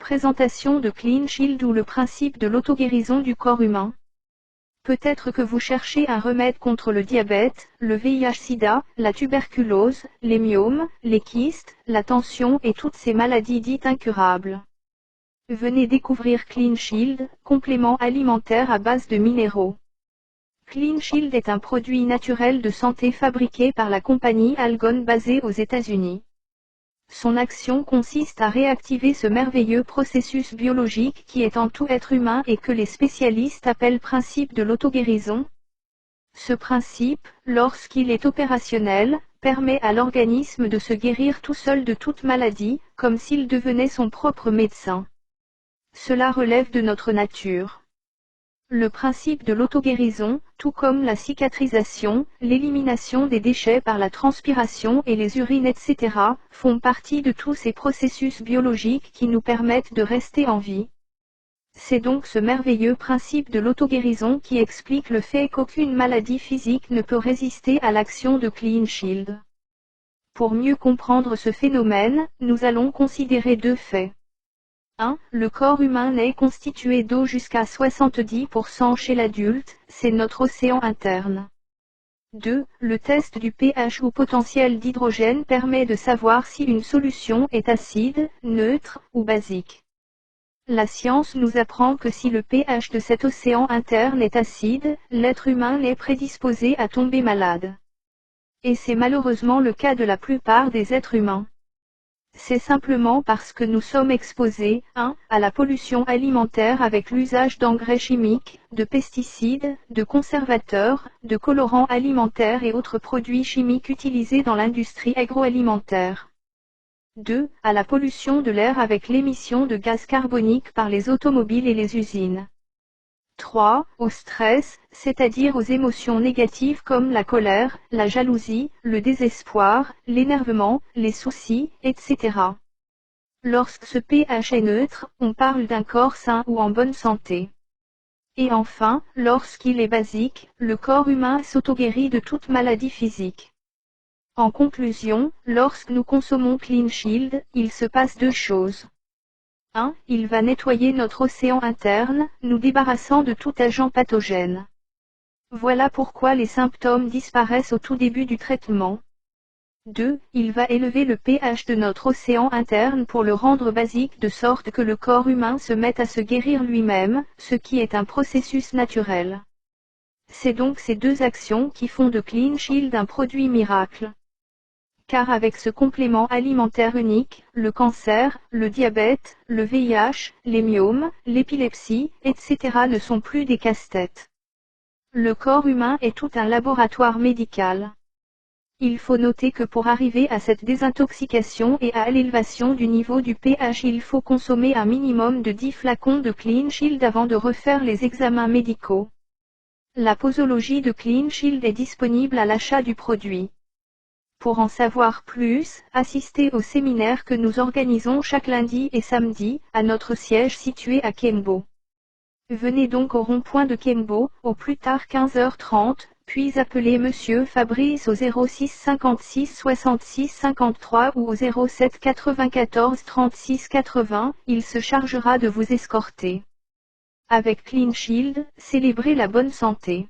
Présentation de Clean Shield ou le principe de l'auto-guérison du corps humain. Peut-être que vous cherchez un remède contre le diabète, le VIH-Sida, la tuberculose, les myomes, les kystes, la tension et toutes ces maladies dites incurables. Venez découvrir Clean Shield, complément alimentaire à base de minéraux. Clean Shield est un produit naturel de santé fabriqué par la compagnie Algon basée aux États-Unis. Son action consiste à réactiver ce merveilleux processus biologique qui est en tout être humain et que les spécialistes appellent principe de l'auto-guérison. Ce principe, lorsqu'il est opérationnel, permet à l'organisme de se guérir tout seul de toute maladie, comme s'il devenait son propre médecin. Cela relève de notre nature. Le principe de l'auto-guérison, tout comme la cicatrisation, l'élimination des déchets par la transpiration et les urines etc., font partie de tous ces processus biologiques qui nous permettent de rester en vie. C'est donc ce merveilleux principe de l'auto-guérison qui explique le fait qu'aucune maladie physique ne peut résister à l'action de Clean Shield. Pour mieux comprendre ce phénomène, nous allons considérer deux faits. 1. Le corps humain est constitué d'eau jusqu'à 70% chez l'adulte, c'est notre océan interne. 2. Le test du pH ou potentiel d'hydrogène permet de savoir si une solution est acide, neutre ou basique. La science nous apprend que si le pH de cet océan interne est acide, l'être humain est prédisposé à tomber malade. Et c'est malheureusement le cas de la plupart des êtres humains. C'est simplement parce que nous sommes exposés, 1. à la pollution alimentaire avec l'usage d'engrais chimiques, de pesticides, de conservateurs, de colorants alimentaires et autres produits chimiques utilisés dans l'industrie agroalimentaire. 2. À la pollution de l'air avec l'émission de gaz carbonique par les automobiles et les usines. 3. Au stress, c'est-à-dire aux émotions négatives comme la colère, la jalousie, le désespoir, l'énervement, les soucis, etc. Lorsque ce pH est neutre, on parle d'un corps sain ou en bonne santé. Et enfin, lorsqu'il est basique, le corps humain s'auto-guérit de toute maladie physique. En conclusion, lorsque nous consommons Clean Shield, il se passe deux choses. 1. Il va nettoyer notre océan interne, nous débarrassant de tout agent pathogène. Voilà pourquoi les symptômes disparaissent au tout début du traitement. 2. Il va élever le pH de notre océan interne pour le rendre basique de sorte que le corps humain se mette à se guérir lui-même, ce qui est un processus naturel. C'est donc ces deux actions qui font de Clean Shield un produit miracle. Car avec ce complément alimentaire unique, le cancer, le diabète, le VIH, les myomes, l'épilepsie, etc. ne sont plus des casse-têtes. Le corps humain est tout un laboratoire médical. Il faut noter que pour arriver à cette désintoxication et à l'élévation du niveau du pH, il faut consommer un minimum de 10 flacons de Clean Shield avant de refaire les examens médicaux. La posologie de Clean Shield est disponible à l'achat du produit. Pour en savoir plus, assistez au séminaire que nous organisons chaque lundi et samedi, à notre siège situé à Kembo. Venez donc au rond-point de Kembo, au plus tard 15h30, puis appelez Monsieur Fabrice au 06 56 66 53 ou au 07 94 36 80, il se chargera de vous escorter. Avec Clean Shield, célébrez la bonne santé.